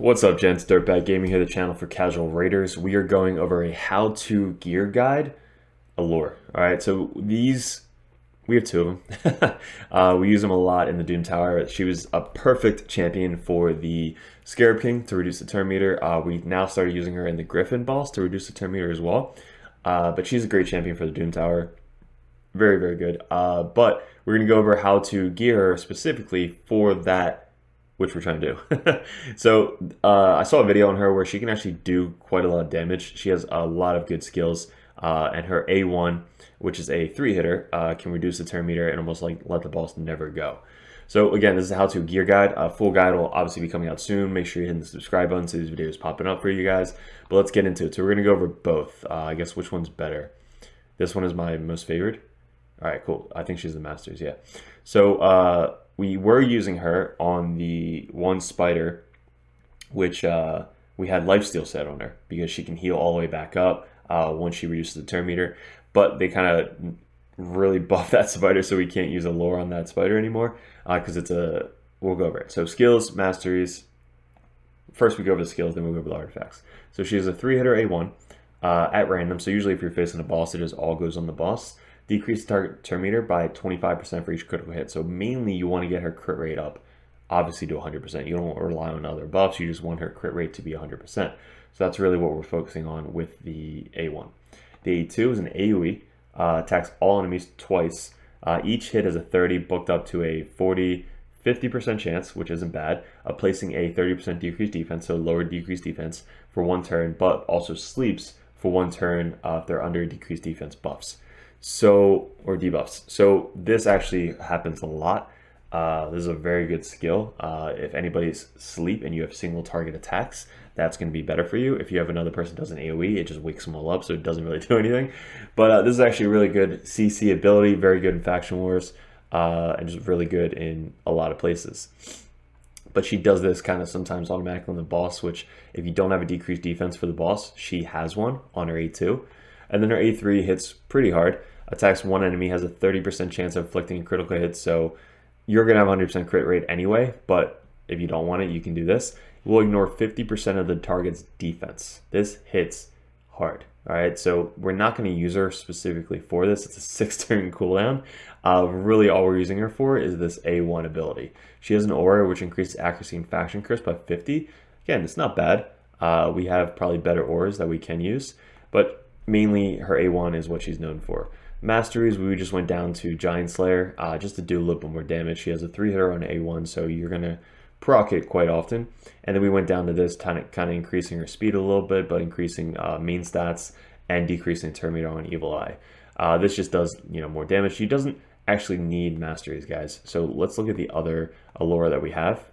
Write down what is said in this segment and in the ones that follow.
What's up, gents? Dirtbag Gaming here, the channel for casual raiders. We are going over a how-to gear guide, ALURE. All right, so we have two of them. We use them a lot in the Doom Tower. She was a perfect champion for the Scarab King to reduce the turn meter. We now started using her in the Griffin boss to reduce the turn meter as well. But she's a great champion for the Doom Tower. Very, very good. But we're going to go over how to gear her specifically for that, which we're trying to do. So I saw a video on her where she can actually do quite a lot of damage. She has a lot of good skills, and her A1, which is a 3-hitter, can reduce the turn meter and almost like let the boss never go. So again, this is a how-to gear guide. Full guide will obviously be coming out soon. Make sure you hit the subscribe button so these videos popping up for you guys. But let's get into it. So we're gonna go over both. I guess which one's better? This one is my most favored. All right, cool. I think she's the Masters, yeah. So we were using her on the one spider, which we had lifesteal set on her because she can heal all the way back up once she reduces the turn meter. But they kind of really buffed that spider, so we can't use ALURE on that spider anymore because we'll go over it. So skills, masteries. First we go over the skills, then we'll go over the artifacts. So she has a 3-hitter A1 at random. So usually if you're facing a boss, it just all goes on the boss. Decrease target turn meter by 25% for each critical hit. So mainly you want to get her crit rate up, obviously to 100%. You don't want to rely on other buffs. You just want her crit rate to be 100%. So that's really what we're focusing on with the A1. The A2 is an AoE, attacks all enemies twice. Each hit is a 30, booked up to a 40, 50% chance, which isn't bad, of placing a 30% decreased defense, so lower decreased defense for one turn, but also sleeps for one turn if they're under decreased defense buffs. So, or debuffs. So this actually happens a lot. This is a very good skill. If anybody's sleep and you have single target attacks, that's going to be better for you. If you have another person that does an AoE, it just wakes them all up, so it doesn't really do anything. But this is actually a really good CC ability, very good in Faction Wars, and just really good in a lot of places. But she does this kind of sometimes automatically on the boss, which if you don't have a decreased defense for the boss, she has one on her A2. And then her A3 hits pretty hard. Attacks one enemy, has a 30% chance of inflicting a critical hit, so you're going to have 100% crit rate anyway, but if you don't want it, you can do this. We'll ignore 50% of the target's defense. This hits hard, all right? So we're not going to use her specifically for this. It's a 6-turn cooldown. Really all we're using her for is this A1 ability. She has an aura which increases accuracy and faction curse by 50. Again, it's not bad. We have probably better auras that we can use, but mainly her A1 is what she's known for. Masteries, we just went down to Giant Slayer just to do a little bit more damage. She has a 3-hitter on A1, so you're going to proc it quite often. And then we went down to this, kind of increasing her speed a little bit, but increasing main stats and decreasing turn meter on Evil Eye. This just does more damage. She doesn't actually need Masteries, guys. So let's look at the other ALURE that we have.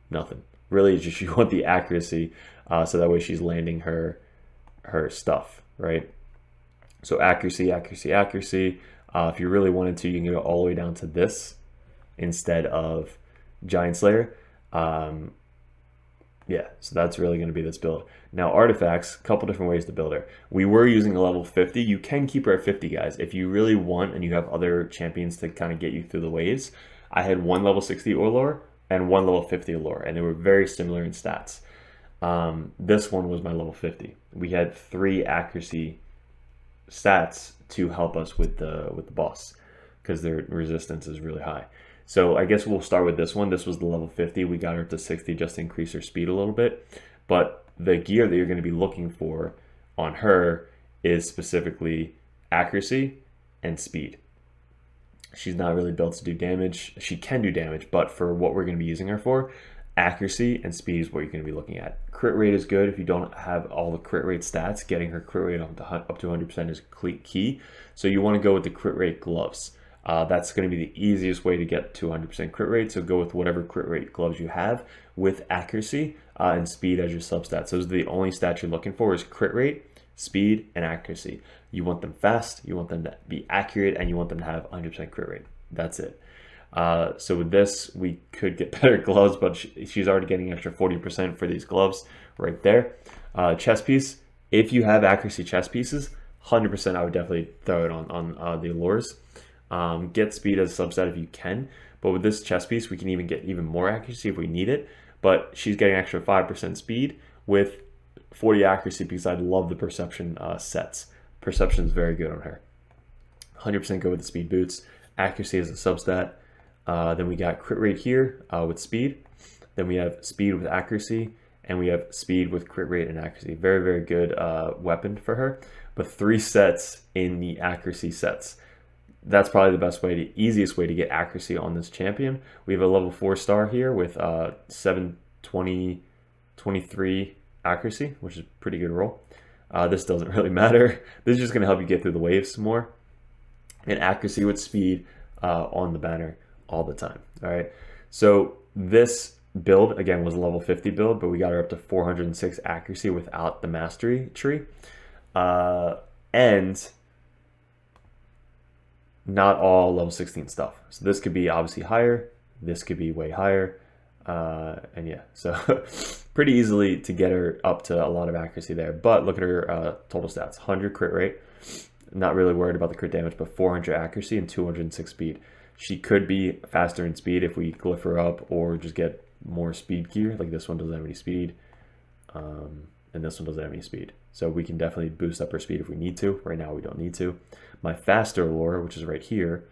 Nothing. Really, just you want the accuracy, so that way she's landing her stuff, right? So accuracy, accuracy, accuracy. If you really wanted to, you can go all the way down to this instead of Giant Slayer. Yeah, so that's really going to be this build. Now artifacts, a couple different ways to build her. We were using a level 50. You can keep her at 50, guys. If you really want and you have other champions to kind of get you through the waves. I had one level 60 ALURE and one level 50 ALURE, and they were very similar in stats. This one was my level 50. We had 3 accuracy stats to help us with the boss because their resistance is really high. So I guess we'll start with this one. This was the level 50. We got her to 60 just to increase her speed a little bit. But the gear that you're going to be looking for on her is specifically accuracy and speed. She's not really built to do damage. She can do damage, but for what we're going to be using her for, accuracy and speed is what you're going to be looking at. Crit rate is good if you don't have all the crit rate stats. Getting her crit rate up to 100% is key. So you want to go with the crit rate gloves. That's going to be the easiest way to get to 100% crit rate. So go with whatever crit rate gloves you have with accuracy and speed as your substats. Those are the only stats you're looking for is crit rate, speed, and accuracy. You want them fast, you want them to be accurate, and you want them to have 100% crit rate. That's it. So with this, we could get better gloves, but she's already getting extra 40% for these gloves right there. Chest piece, if you have accuracy chest pieces, 100% I would definitely throw it on the ALUREs. Get speed as a subset if you can, but with this chest piece, we can even get even more accuracy if we need it. but she's getting extra 5% speed with 40 accuracy because I love the perception sets. Perception is very good on her. 100% go with the speed boots. Accuracy is a substat. Then we got crit rate here with speed. Then we have speed with accuracy, and we have speed with crit rate and accuracy. Very, very good weapon for her. But 3 sets in the accuracy sets. That's probably the best way, the easiest way to get accuracy on this champion. We have a level 4 star here with 720, 23 accuracy, which is a pretty good roll. This doesn't really matter. This is just going to help you get through the waves more. And accuracy with speed on the banner all the time. All right. So this build, again, was a level 50 build, but we got her up to 406 accuracy without the mastery tree. And not all level 16 stuff. So this could be obviously higher. This could be way higher. And yeah, so pretty easily to get her up to a lot of accuracy there. But look at her total stats. 100 crit rate. Not really worried about the crit damage, but 400 accuracy and 206 speed. She could be faster in speed if we glyph her up or just get more speed gear. Like this one doesn't have any speed. And this one doesn't have any speed. So we can definitely boost up her speed if we need to. Right now we don't need to. My faster allure, which is right here,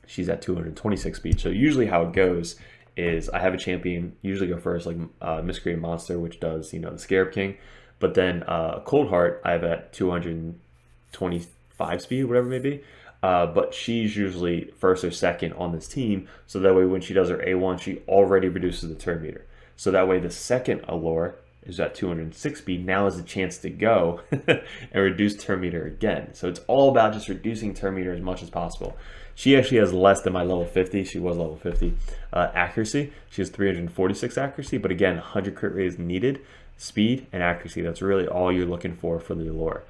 she's at 226 speed. So usually how it goes is I have a champion, usually go first, like Miscreant Monster, which does, the Scarab King. But then Cold Heart, I have at 225 speed, whatever it may be. But she's usually first or second on this team. So that way when she does her A1, she already reduces the turn meter. So that way the second allure is at 206 speed, now has a chance to go and reduce turn meter again. So it's all about just reducing turn meter as much as possible. She actually has less than my level 50. She was level 50 accuracy. She has 346 accuracy, but again, 100 crit rate is needed. Speed and accuracy, that's really all you're looking for the allure.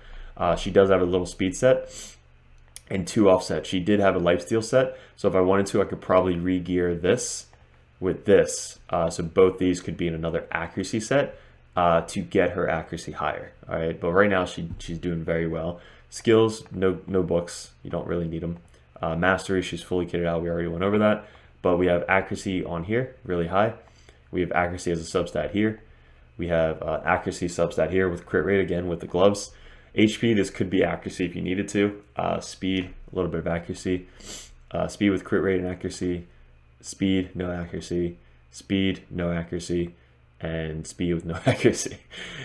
She does have a little speed set and 2 offset. She did have a lifesteal set, so if I wanted to, I could probably re-gear this with this. So both these could be in another accuracy set to get her accuracy higher. All right, but right now she's doing very well. Skills, no books, you don't really need them. Mastery, she's fully kitted out. We already went over that. But we have accuracy on here, really high. We have accuracy as a substat here. We have accuracy substat here with crit rate again with the gloves. HP, this could be accuracy if you needed to. Speed, a little bit of accuracy. Speed with crit rate and accuracy. Speed, no accuracy. Speed, no accuracy. And speed with no accuracy.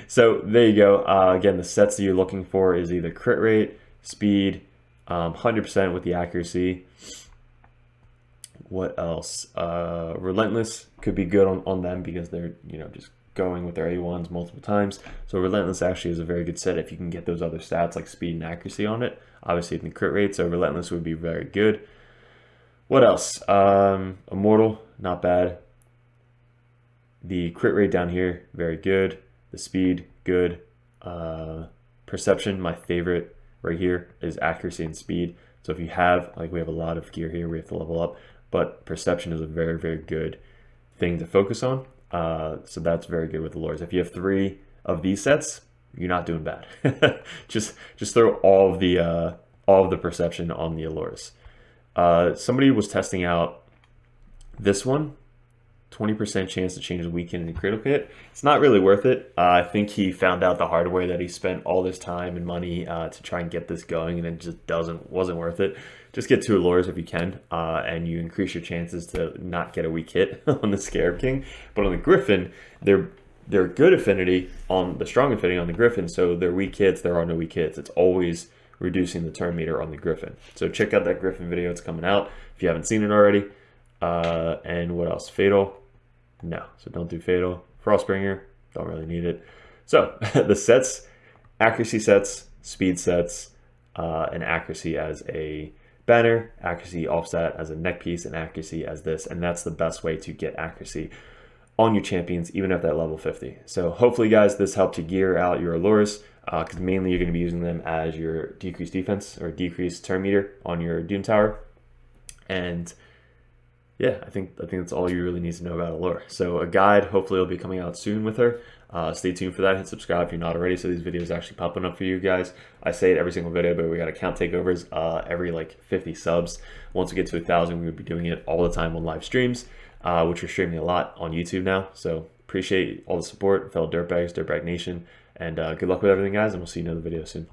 So there you go. Again, the sets that you're looking for is either crit rate, speed, 100% with the accuracy. What else? Relentless could be good on them because they're just going with their A1s multiple times. So Relentless actually is a very good set if you can get those other stats like speed and accuracy on it. Obviously, the crit rate, so Relentless would be very good. What else? Immortal, not bad. The crit rate down here, very good. The speed, good. Perception, my favorite right here is accuracy and speed. So if you have, like we have a lot of gear here, we have to level up, but perception is a very, very good thing to focus on. So that's very good with the lures. If you have 3 of these sets, you're not doing bad. just throw all of the perception on the allures. Somebody was testing out this one. 20% chance to change the weekend in critical hit. It's not really worth it. I think he found out the hard way that he spent all this time and money to try and get this going, and it just wasn't worth it. Just get 2 allures if you can, and you increase your chances to not get a weak hit on the Scarab King. But on the Griffin, they're good affinity on the strong affinity on the Griffin, so they're weak hits. There are no weak hits. It's always reducing the turn meter on the Griffin. So check out that Griffin video. It's coming out if you haven't seen it already. And what else? Fatal. No, so don't do Fatal. Frostbringer, don't really need it. So the sets, accuracy sets, speed sets, and accuracy as a banner, accuracy offset as a neck piece, and accuracy as this. And that's the best way to get accuracy on your champions, even at that level 50. So hopefully, guys, this helped you gear out your allures, because mainly you're going to be using them as your decreased defense or decreased turn meter on your Doom Tower. And yeah, I think that's all you really need to know about Allure. So a guide, hopefully will be coming out soon with her. Stay tuned for that. Hit subscribe if you're not already, so these videos are actually popping up for you guys. I say it every single video, but we got account takeovers every like 50 subs. Once we get to 1,000, we will be doing it all the time on live streams. which we're streaming a lot on YouTube now. So appreciate all the support, fellow Dirtbags, Dirtbag Nation, and good luck with everything, guys, and we'll see you in another video soon.